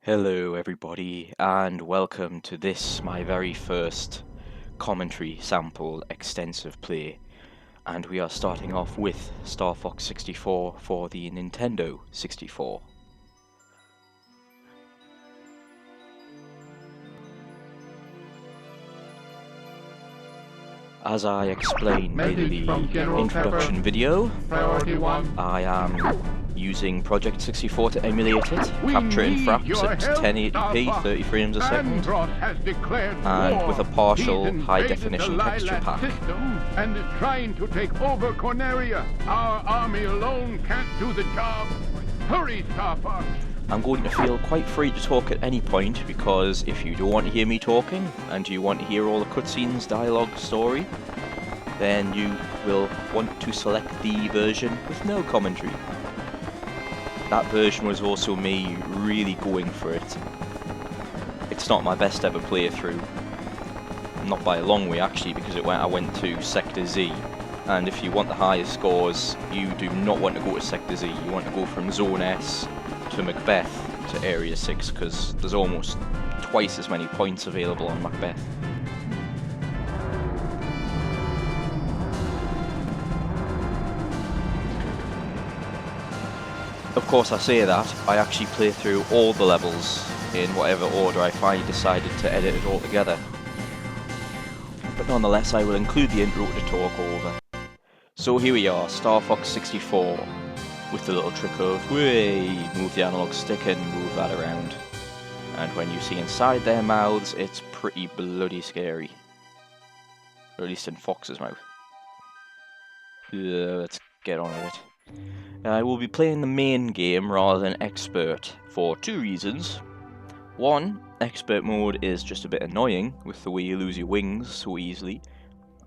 Hello everybody and welcome to this, my very first commentary sample extensive play, and we are starting off with Starfox 64 for the Nintendo 64. As I explained in the introduction video, I am using Project 64 to emulate it, capturing fraps at 1080p, 30 frames a second, and with a partial high-definition texture pack. And is trying to take over Corneria. Our army alone can't do the job. Hurry, Starfox! I'm going to feel quite free to talk at any point, because if you don't want to hear me talking, and you want to hear all the cutscenes, dialogue, story, then you will want to select the version with no commentary. That version was also me really going for it. It's not my best ever playthrough. Not by a long way actually, because I went to Sector Z, and if you want the highest scores, you do not want to go to Sector Z. You want to go from Zone S to Macbeth to Area 6, because there's almost twice as many points available on Macbeth. Of course, I say that, I actually play through all the levels in whatever order I finally decided to edit it all together. But nonetheless, I will include the intro to talk over. So here we are, Starfox 64, with the little trick of, move the analog stick and move that around. And when you see inside their mouths, it's pretty bloody scary. Or at least in Fox's mouth. Let's get on with it. I will be playing the main game rather than expert for two reasons. One, expert mode is just a bit annoying with the way you lose your wings so easily.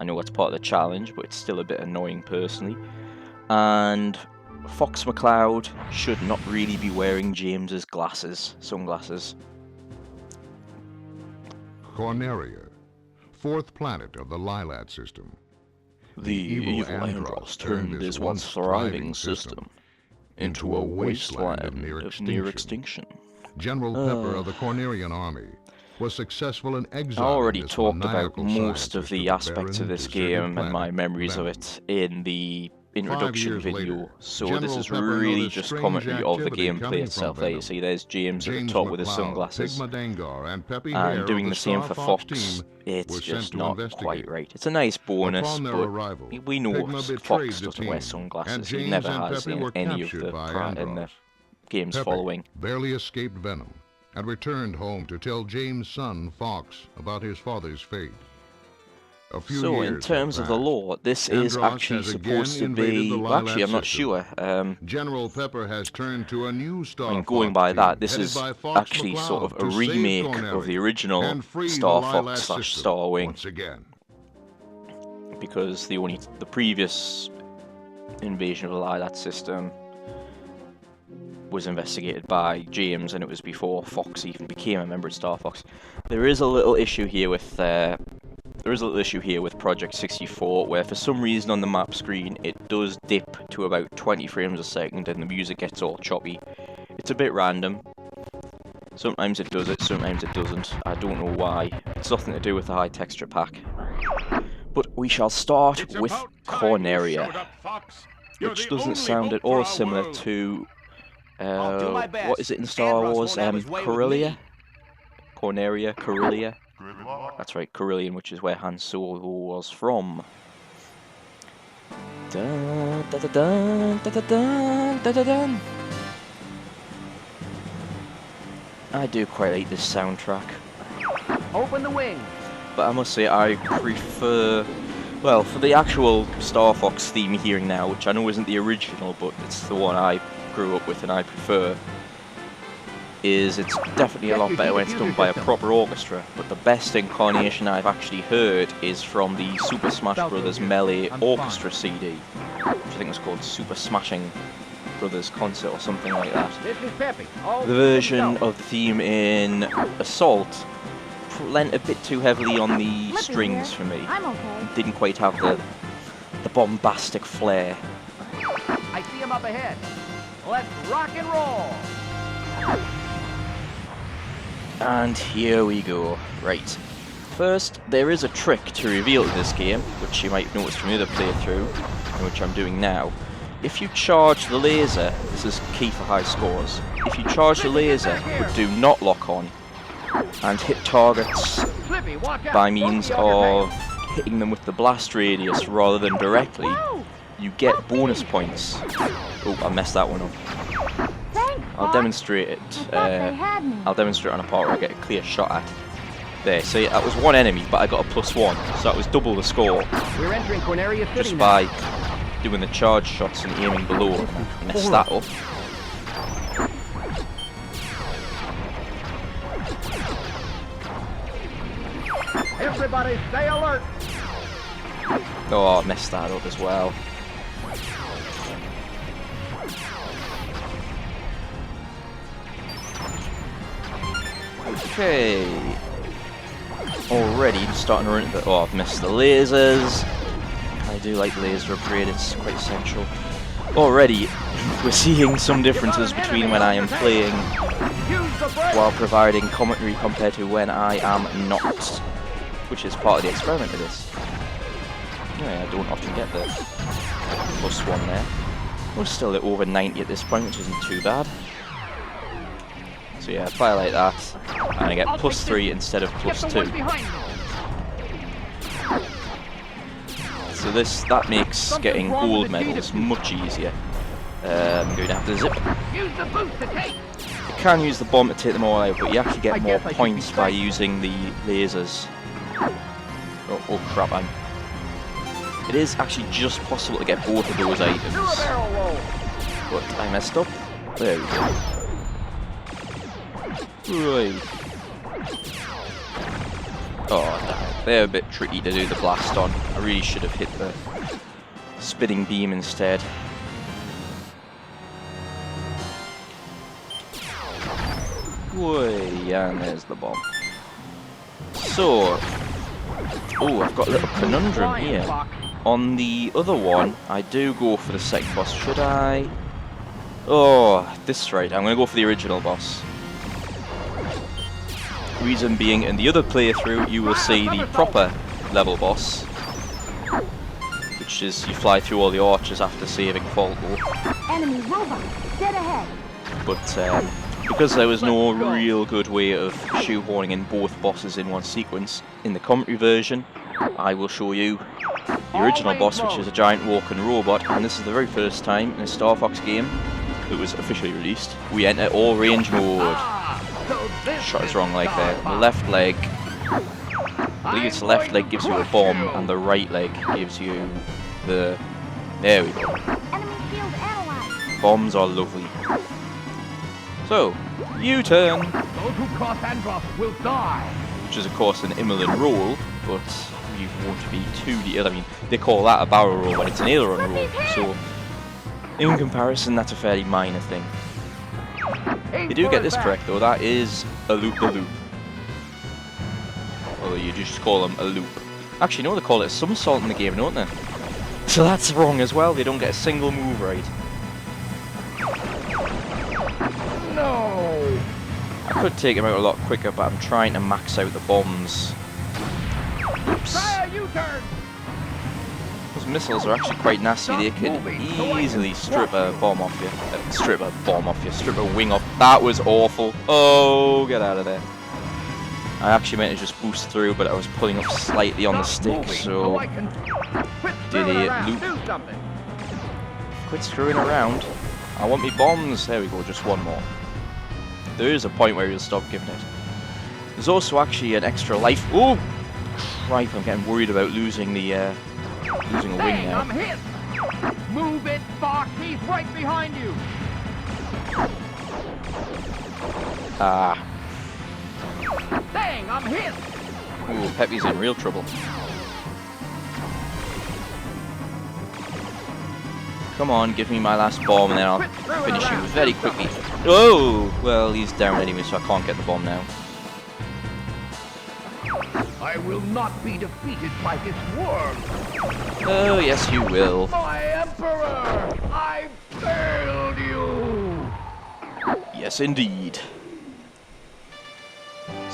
I know that's part of the challenge, but it's still a bit annoying personally. And Fox McCloud should not really be wearing James's sunglasses. Corneria, fourth planet of the Lilat system. The evil Andros turned this once thriving system into a wasteland of near extinction. General Pepper of the Cornerian army was successful in exile. I already talked about most of the aspects of this game and my memories of it in the introduction video, so this is really just commentary of the gameplay itself. There you see there's James at the top with his sunglasses, and doing the same for Fox, it's just not quite right. It's a nice bonus, but we know Fox doesn't wear sunglasses. He never has in any of the games following. Barely escaped venom and returned home to tell James' son Fox about his father's fate. So in terms of the lore, this is actually supposed to be, well, actually I'm not sure. General Pepper has turned to a new Starfox. I mean, going by that, this is actually sort of a remake of the original Star Fox / Star Wing. Because the previous invasion of the Lilat system was investigated by James, and it was before Fox even became a member of Star Fox. There is a little issue here with Project 64, where for some reason on the map screen it does dip to about 20 frames a second and the music gets all choppy. It's a bit random. Sometimes it does it, sometimes it doesn't. I don't know why. It's nothing to do with the high texture pack. But we shall start with Corneria, which doesn't sound at all similar to what is it in Star Wars? Corellia? Corneria? That's right, Carillion, which is where Han Solo was from. Dun, dun, dun, dun, dun, dun, dun, dun, dun. I do quite like this soundtrack. Open the wing. But I must say, I prefer, well, for the actual Star Fox theme you're hearing now, which I know isn't the original, but it's the one I grew up with and I prefer, it's definitely a lot better when it's done by a proper orchestra. But the best incarnation I've actually heard is from the Super Smash Bros. Melee Orchestra CD, which I think was called Super Smashing Brothers Concert or something like that. The version of the theme in Assault lent a bit too heavily on the strings for me. Didn't quite have the bombastic flair. I see him up ahead. Let's rock and roll. And here we go. Right. First, there is a trick to reveal in this game, which you might have noticed from the other playthrough, and which I'm doing now. If you charge the laser, this is key for high scores, if you charge the laser but do not lock on, and hit targets by means of hitting them with the blast radius rather than directly, you get bonus points. Oh, I messed that one up. I'll demonstrate it. I'll demonstrate on a part where I get a clear shot at. There, see, that was one enemy, but I got a +1, so that was double the score. We're entering Corneria City Just now. by doing the charge shots and aiming below. Messed that up. Everybody stay alert. Oh, I messed that up as well. Okay. Already starting to run into the... Oh, I've missed the lasers. I do like the laser upgrade, it's quite essential. Already, we're seeing some differences between when I am playing while providing commentary compared to when I am not, which is part of the experiment of this. Yeah, I don't often get the +1 there. We're still at over 90 at this point, which isn't too bad. So yeah, fire like that, and I get +3 instead of +2. So that makes getting gold medals much easier. I'm going to have to zip. You can use the bomb to take them all out, but you actually get more points by using the lasers. Oh crap, it is actually just possible to get both of those items. But I messed up. There we go. Right. Oh, damn. They're a bit tricky to do the blast on. I really should have hit the spinning beam instead. Way, and there's the bomb. So, oh, I've got a little conundrum here. On the other one, I do go for the second boss. Should I? Oh, this is right. I'm going to go for the original boss. Reason being, in the other playthrough, you will see the proper level boss, which is you fly through all the arches after saving Falco. Enemy robot, dead ahead. But because there was no real good way of shoehorning in both bosses in one sequence, in the commentary version, I will show you the original boss, which is a giant walking robot, and this is the very first time in a Starfox game that was officially released we enter all range mode. Shot is wrong leg there. The left leg, I believe it's the left leg gives you a bomb, and the right leg gives you the... There we go. Enemy shield analyzed. Bombs are lovely. So, U-turn, Those who cross Andros will die. which is of course an Immelin roll, but you won't be too... I mean, they call that a barrel roll when it's an aileron roll, so in comparison that's a fairly minor thing. You do get this correct though, that is a loop-a-loop. Although you just call them a loop. Actually, no, they call it a somersault in the game, don't they? So that's wrong as well, they don't get a single move right. No. I could take him out a lot quicker, but I'm trying to max out the bombs. Oops. Try a U-turn. Those missiles are actually quite nasty, they can easily strip a bomb off you. Strip a wing off. That was awful. Oh, get out of there. I actually meant to just boost through, but I was pulling up slightly on the stick, so... Did it loop? Quit screwing around. I want me bombs. There we go, just one more. There is a point where you'll stop giving it. There's also actually an extra life. Oh! Crap, I'm getting worried about losing the, losing a wing now. I'm hit. Move it, Fox. He's right behind you. Ah. Dang, I'm hit. Ooh, Peppy's in real trouble. Come on, give me my last bomb and then I'll finish you very quickly. Oh! Well, he's down anyway, so I can't get the bomb now. I will not be defeated by this worm. Oh, yes you will. My Emperor! I failed you! Yes, indeed.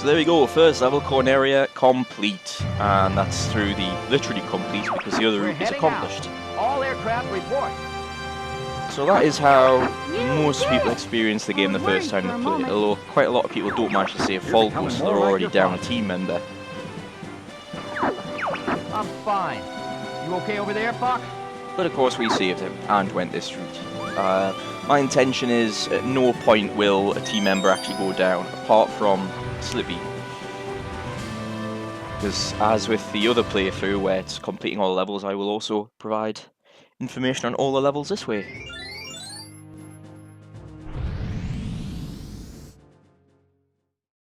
So there we go, first level Corneria complete, and that's through the literally complete because the other We're route is heading accomplished. out. All aircraft report. So that is how You most did people it! experience the game the I was first time worried they for a play it, moment. although quite a lot of people don't manage to save full becoming so more they're like already your down a father. team member. I'm fine. You okay over there, Fox? But of course we saved him and went this route. My intention is at no point will a team member actually go down, apart from Slippy. Because as with the other playthrough where it's completing all the levels, I will also provide information on all the levels this way.